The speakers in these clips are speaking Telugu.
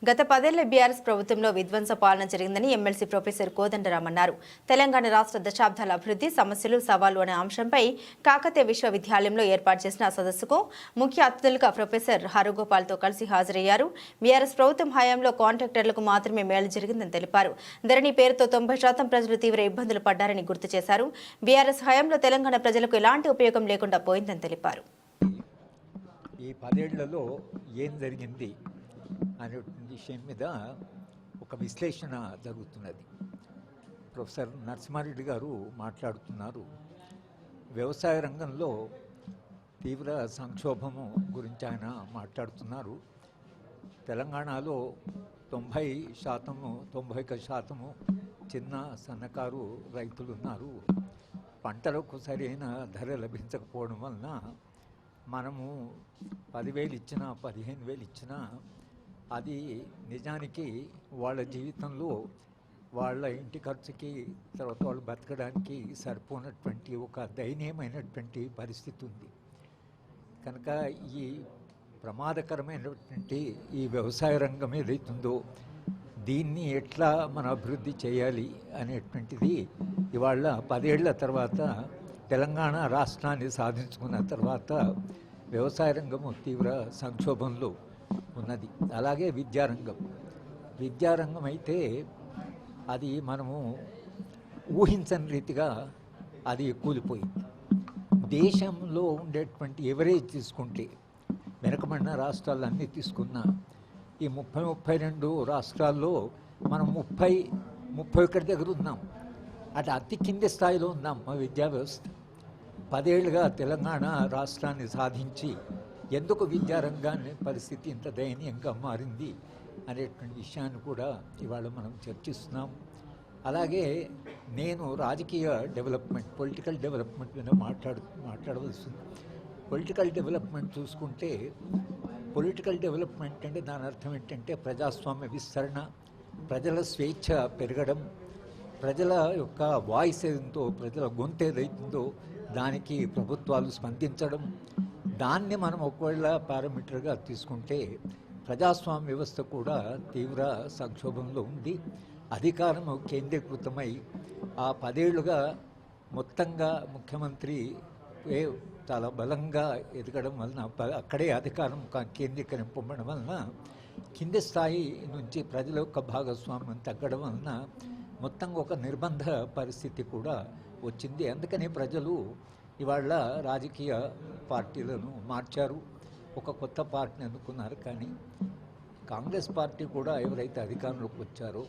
గత 10 ఏళ్ల బీఆర్ఎస్ ప్రభుత్వంలో విధ్వంస పాలన జరిగిందని ఎమ్మెల్సీ ప్రొఫెసర్ కోదండరాం అన్నారు. తెలంగాణ రాష్ట్ర దశాబ్దాల అభివృద్ధి సమస్యలు సవాళ్లు అనే అంశంపై కాకతీయ విశ్వవిద్యాలయంలో ఏర్పాటు చేసిన సదస్సుకు ముఖ్య అతిథులుగా ప్రొఫెసర్ హరగోపాల్తో కలిసి హాజరయ్యారు. బీఆర్ఎస్ ప్రభుత్వం హయాంలో కాంట్రాక్టర్లకు మాత్రమే మేలు జరిగిందని తెలిపారు. ధరణి పేరుతో 90% ప్రజలు తీవ్ర ఇబ్బందులు పడ్డారని గుర్తు చేశారు. బీఆర్ఎస్ హయాంలో తెలంగాణ ప్రజలకు ఎలాంటి ఉపయోగం లేకుండా పోయిందని తెలిపారు. ఈ 10 ఏళ్లలో ఏం జరిగింది అనే విషయం మీద ఒక విశ్లేషణ జరుగుతున్నది. ప్రొఫెసర్ నరసింహారెడ్డి గారు మాట్లాడుతున్నారు. వ్యవసాయ రంగంలో తీవ్ర సంక్షోభము గురించి ఆయన మాట్లాడుతున్నారు. తెలంగాణలో 91% చిన్న సన్నకారు రైతులు ఉన్నారు. పంటలకు సరైన ధర లభించకపోవడం వలన మనము 10,000 ఇచ్చినా 15,000 ఇచ్చినా అది నిజానికి వాళ్ళ జీవితంలో వాళ్ళ ఇంటి ఖర్చుకి తర్వాత వాళ్ళు బతకడానికి సరిపోనటువంటి ఒక దయనీయమైనటువంటి పరిస్థితి ఉంది. కనుక ఈ ప్రమాదకరమైనటువంటి ఈ వ్యవసాయ రంగం ఏదైతుందో దీన్ని ఎట్లా మనం అభివృద్ధి చేయాలి అనేటువంటిది ఇవాళ 10 ఏళ్ల తర్వాత తెలంగాణ రాష్ట్రాన్ని సాధించుకున్న తర్వాత వ్యవసాయ రంగము తీవ్ర సంక్షోభంలో ఉన్నది. అలాగే విద్యారంగం అయితే అది మనము ఊహించని రీతిగా అది కూలిపోయింది. దేశంలో ఉండేటువంటి ఎవరేజ్ తీసుకుంటే వెనకబడిన రాష్ట్రాలన్నీ తీసుకున్నా ఈ 32 రాష్ట్రాల్లో మనం 31 దగ్గర ఉన్నాం. అటు అతి కింది స్థాయిలో ఉన్నాం. మా విద్యా వ్యవస్థ 10 ఏళ్ళుగా తెలంగాణ రాష్ట్రాన్ని సాధించి ఎందుకు విద్యారంగాన్ని పరిస్థితి ఇంత దయనీయంగా మారింది అనేటువంటి విషయాన్ని కూడా ఇవాళ మనం చర్చిస్తున్నాం. అలాగే నేను రాజకీయ డెవలప్మెంట్ పొలిటికల్ డెవలప్మెంట్ మీద మాట్లాడవలసింది. పొలిటికల్ డెవలప్మెంట్ చూసుకుంటే పొలిటికల్ డెవలప్మెంట్ అంటే దాని అర్థం ఏంటంటే ప్రజాస్వామ్య విస్తరణ, ప్రజల స్వేచ్ఛ పెరగడం, ప్రజల యొక్క వాయిస్ ఏదో ప్రజల గొంతు ఏదైతుందో దానికి ప్రభుత్వాలు స్పందించడం. దాన్ని మనం ఒకవేళ పారామీటర్గా తీసుకుంటే ప్రజాస్వామ్య వ్యవస్థ కూడా తీవ్ర సంక్షోభంలో ఉంది. అధికారం కేంద్రీకృతమై ఆ 10 ఏళ్లుగా మొత్తంగా ముఖ్యమంత్రి చాలా బలంగా ఎదగడం వలన అక్కడే అధికారం కేంద్రీకరింపబడడం వలన కింది స్థాయి నుంచి ప్రజల యొక్క భాగస్వామ్యం తగ్గడం వలన మొత్తంగా ఒక నిర్బంధ పరిస్థితి కూడా వచ్చింది. అందుకని ప్రజలు ఇవాళ రాజకీయ పార్టీలను మార్చారు, ఒక కొత్త పార్టీని ఎన్నుకున్నారు. కానీ కాంగ్రెస్ పార్టీ కూడా ఎవరైతే అధికారంలోకి వచ్చారో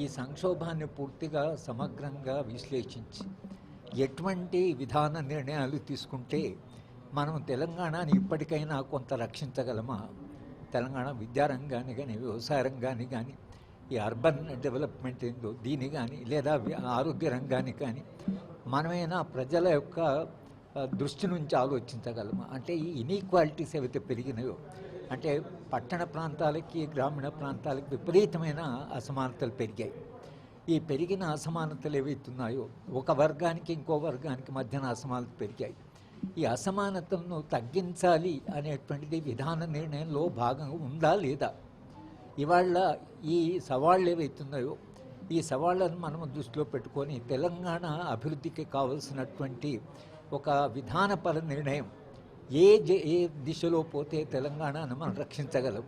ఈ సంక్షోభాన్ని పూర్తిగా సమగ్రంగా విశ్లేషించి ఎటువంటి విధాన నిర్ణయాలు తీసుకుంటే మనం తెలంగాణని ఇప్పటికైనా కొంత రక్షించగలమా, తెలంగాణ విద్యారంగాన్ని కానీ వ్యవసాయ రంగాన్ని కానీ ఈ అర్బన్ డెవలప్మెంట్ ఏందో దీన్ని కానీ లేదా ఆరోగ్య రంగాన్ని కానీ మనమైనా ప్రజల యొక్క దృష్టి నుంచి ఆలోచించగలమా. అంటే ఈ ఇన్ఈక్వాలిటీస్ ఏవైతే పెరిగినాయో అంటే పట్టణ ప్రాంతాలకి గ్రామీణ ప్రాంతాలకి విపరీతమైన అసమానతలు పెరిగాయి. ఈ పెరిగిన అసమానతలు ఏవైతున్నాయో ఒక వర్గానికి ఇంకో వర్గానికి మధ్యన అసమానత పెరిగాయి. ఈ అసమానతలను తగ్గించాలి అనేటువంటిది విధాన నిర్ణయంలో భాగంగా ఉందా లేదా. ఇవాళ ఈ సవాళ్ళు ఏవైతున్నాయో ఈ సవాళ్ళను మనం దృష్టిలో పెట్టుకొని తెలంగాణ అభివృద్ధికి కావలసినటువంటి ఒక విధానపర నిర్ణయం ఏ దిశలో పోతే తెలంగాణను మనం రక్షించగలం,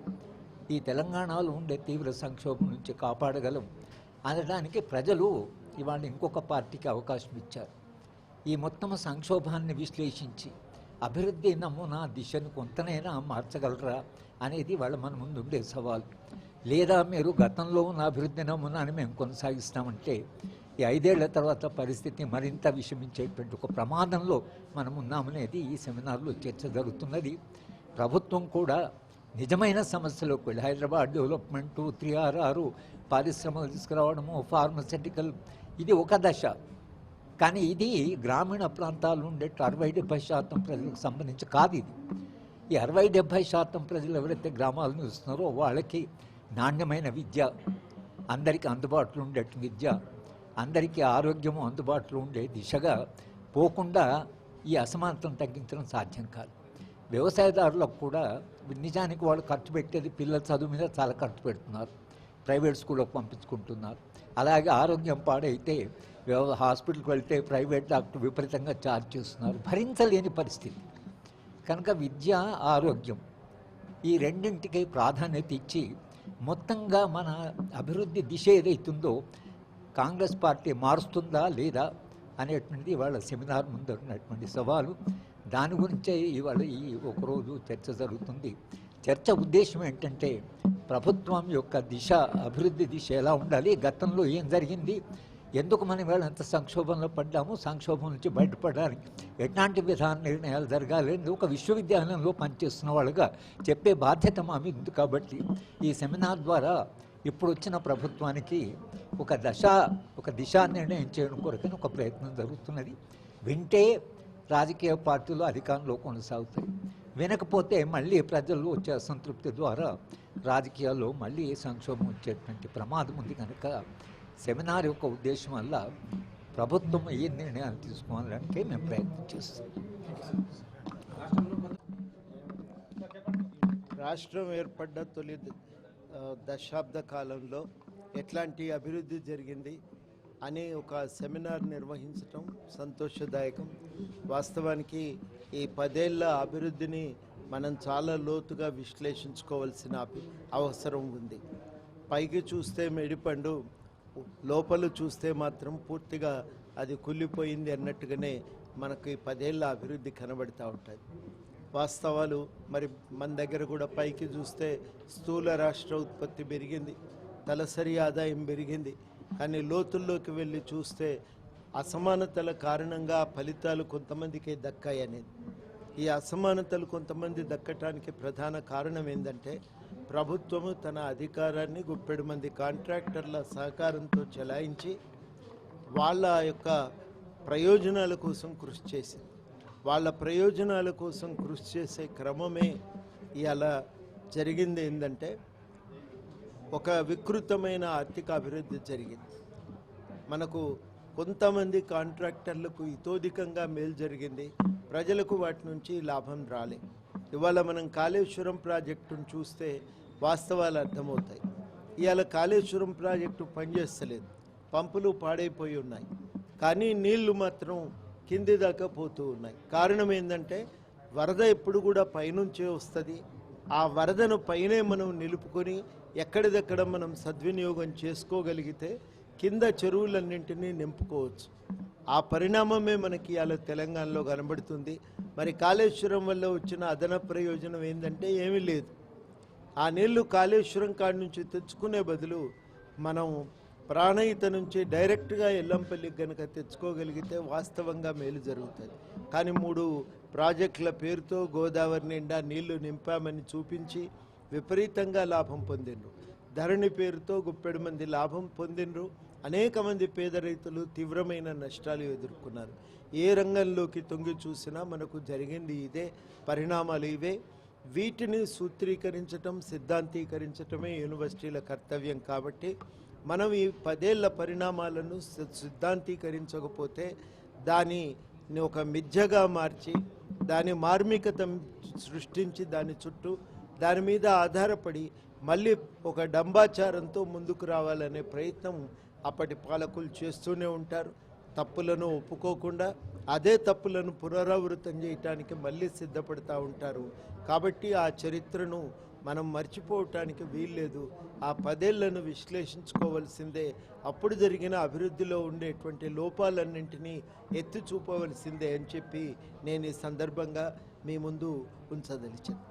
ఈ తెలంగాణలో ఉండే తీవ్ర సంక్షోభం నుంచి కాపాడగలం అనడానికి ప్రజలు ఇవాళ ఇంకొక పార్టీకి అవకాశం ఇచ్చారు. ఈ మొత్తం సంక్షోభాన్ని విశ్లేషించి అభివృద్ధి నమూనా దిశను కొంతనైనా మార్చగలరా అనేది వాళ్ళ మన ముందు ఉండే సవాల్. లేదా మీరు గతంలో ఉన్న అభివృద్ధి నమూనాని మేము కొనసాగిస్తామంటే ఈ 5 ఏళ్ల తర్వాత పరిస్థితి మరింత విషమించేటువంటి ఒక ప్రమాదంలో మనం ఉన్నామనేది ఈ సెమినార్లో చర్చ జరుగుతున్నది. ప్రభుత్వం కూడా నిజమైన సమస్యలోకి వెళ్ళి హైదరాబాద్ డెవలప్మెంటు 3RR పరిశ్రమలు తీసుకురావడము ఫార్మస్యూటికల్ ఇది ఒక దశ. కానీ ఇది గ్రామీణ ప్రాంతాల్లో ఉండే 60-70% ప్రజలకు సంబంధించి కాదు. ఈ 60-70% ప్రజలు ఎవరైతే గ్రామాలను చూస్తున్నారో వాళ్ళకి నాణ్యమైన విద్య, అందరికీ అందుబాటులో ఉండే విద్య, అందరికీ ఆరోగ్యము అందుబాటులో ఉండే దిశగా పోకుండా ఈ అసమానతను తగ్గించడం సాధ్యం కాదు. వ్యవసాయదారులకు కూడా నిజానికి వాళ్ళు ఖర్చు పెట్టేది పిల్లల చదువు మీద చాలా ఖర్చు పెడుతున్నారు, ప్రైవేట్ స్కూళ్ళకు పంపించుకుంటున్నారు. అలాగే ఆరోగ్యం పాడైతే హాస్పిటల్కి వెళ్తే ప్రైవేట్ డాక్టర్ విపరీతంగా ఛార్జ్ చేస్తున్నారు, భరించలేని పరిస్థితి. కనుక విద్య, ఆరోగ్యం ఈ రెండింటికి ప్రాధాన్యత ఇచ్చి మొత్తంగా మన అభివృద్ధి దిశ ఏదైతుందో కాంగ్రెస్ పార్టీ మారుస్తుందా లేదా అనేటువంటిది ఇవాళ సెమినార్ ముందు ఉన్నటువంటి సవాలు. దాని గురించే ఇవాళ ఈ ఒకరోజు చర్చ జరుగుతుంది. చర్చ ఉద్దేశం ఏంటంటే ప్రభుత్వం యొక్క దిశ, అభివృద్ధి దిశ ఎలా ఉండాలి, గతంలో ఏం జరిగింది, ఎందుకు మనం ఇవాళ ఎంత సంక్షోభంలో పడ్డాము, సంక్షోభం నుంచి బయటపడడానికి ఎట్లాంటి విధాన నిర్ణయాలు జరగాలి అని ఒక విశ్వవిద్యాలయంలో పనిచేస్తున్న వాళ్ళుగా చెప్పే బాధ్యత మా మీద ఉంది. కాబట్టి ఈ సెమినార్ ద్వారా ఇప్పుడు వచ్చిన ప్రభుత్వానికి ఒక దిశానిర్ణయం చేయడం కొరకని ఒక ప్రయత్నం జరుగుతున్నది. వింటే రాజకీయ పార్టీలు అధికారంలో కొనసాగుతాయి, వినకపోతే మళ్ళీ ప్రజల్లో వచ్చే అసంతృప్తి ద్వారా రాజకీయాల్లో మళ్ళీ సంక్షోభం వచ్చేటువంటి ప్రమాదం ఉంది. కనుక సెమినార్ యొక్క ఉద్దేశం వల్ల ప్రభుత్వం ఏ నిర్ణయాలు తీసుకోవాలంటే మేము ప్రయత్నం చేస్తాం. రాష్ట్రం ఏర్పడ్డ తొలి దశాబ్ద కాలంలో ఎట్లాంటి అభివృద్ధి జరిగింది అని ఒక సెమినార్ నిర్వహించటం సంతోషదాయకం. వాస్తవానికి ఈ 10 ఏళ్ల అభివృద్ధిని మనం చాలా లోతుగా విశ్లేషించుకోవాల్సిన అవసరం ఉంది. పైకి చూస్తే మెడిపండు, లోపల చూస్తే మాత్రం పూర్తిగా అది కుళ్ళిపోయింది అన్నట్టుగానే మనకి 10 ఏళ్ల అభివృద్ధి కనబడుతూ ఉంటుంది. వాస్తవాలు మరి మన దగ్గర కూడా పైకి చూస్తే స్థూల రాష్ట్ర ఉత్పత్తి పెరిగింది, తలసరి ఆదాయం పెరిగింది. కానీ లోతుల్లోకి వెళ్ళి చూస్తే అసమానతల కారణంగా ఫలితాలు కొంతమందికి దక్కాయి అనేది. ఈ అసమానతలు కొంతమంది దక్కటానికి ప్రధాన కారణం ఏంటంటే ప్రభుత్వము తన అధికారాన్ని గుప్పెడు మంది కాంట్రాక్టర్ల సహకారంతో చెలాయించి వాళ్ళ యొక్క ప్రయోజనాల కోసం కృషి చేసింది. వాళ్ళ ప్రయోజనాల కోసం కృషి చేసే క్రమమే ఇలా జరిగింది. ఏంటంటే ఒక వికృతమైన ఆర్థిక అభివృద్ధి జరిగింది. మనకు కొంతమంది కాంట్రాక్టర్లకు ఇతోధికంగా మేలు జరిగింది, ప్రజలకు వాటి నుంచి లాభం రాలే. ఇవాళ మనం కాళేశ్వరం ప్రాజెక్టును చూస్తే వాస్తవాలు అర్థమవుతాయి. ఇవాళ కాళేశ్వరం ప్రాజెక్టు పనిచేస్తలేదు, పంపులు పాడైపోయి ఉన్నాయి, కానీ నీళ్లు మాత్రం కింది దాకా పోతూ ఉన్నాయి. కారణం ఏంటంటే వరద ఎప్పుడు కూడా పైనుంచే వస్తుంది. ఆ వరదను పైనే మనం నిలుపుకొని ఎక్కడిదక్కడ మనం సద్వినియోగం చేసుకోగలిగితే కింద చెరువులన్నింటినీ నింపుకోవచ్చు. ఆ పరిణామమే మనకి అలా తెలంగాణలో కనబడుతుంది. మరి కాళేశ్వరం వల్ల వచ్చిన అదన ప్రయోజనం ఏంటంటే ఏమీ లేదు. ఆ నీళ్లు కాళేశ్వరం కాడి నుంచి తెచ్చుకునే బదులు మనం ప్రాణహిత నుంచి డైరెక్ట్గా ఎల్లంపల్లికి కనుక తెచ్చుకోగలిగితే వాస్తవంగా మేలు జరుగుతుంది. కానీ 3 ప్రాజెక్టుల పేరుతో గోదావరి నిండా నీళ్లు నింపామని చూపించి విపరీతంగా లాభం పొందిండ్రు. ధరణి పేరుతో గుప్పెడు మంది లాభం పొందిండ్రు. అనేక మంది పేద రైతులు తీవ్రమైన నష్టాలు ఎదుర్కొన్నారు. ఏ రంగంలోకి తొంగి చూసినా మనకు జరిగింది ఇదే, పరిణామాలు ఇవే. వీటిని సూత్రీకరించటం, సిద్ధాంతీకరించటమే యూనివర్సిటీల కర్తవ్యం. కాబట్టి మనం ఈ 10 ఏళ్ల పరిణామాలను సిద్ధాంతీకరించకపోతే దానిని ఒక మిథ్యగా మార్చి దాని మార్మికత సృష్టించి దాని మీద ఆధారపడి మళ్ళీ ఒక డంబాచారంతో ముందుకు రావాలనే ప్రయత్నం అప్పటి పాలకులు చేస్తూనే ఉంటారు. తప్పులను ఒప్పుకోకుండా అదే తప్పులను పునరావృతం చేయటానికి మళ్ళీ సిద్ధపడుతూ ఉంటారు. కాబట్టి ఆ చరిత్రను మనం మర్చిపోవటానికి వీల్లేదు. ఆ 10 ఏళ్లను విశ్లేషించుకోవాల్సిందే. అప్పుడు జరిగిన అభివృద్ధిలో ఉండేటువంటి లోపాలన్నింటినీ ఎత్తి చూపవలసిందే అని చెప్పి నేను ఈ సందర్భంగా మీ ముందు ఉంచదలిచాను.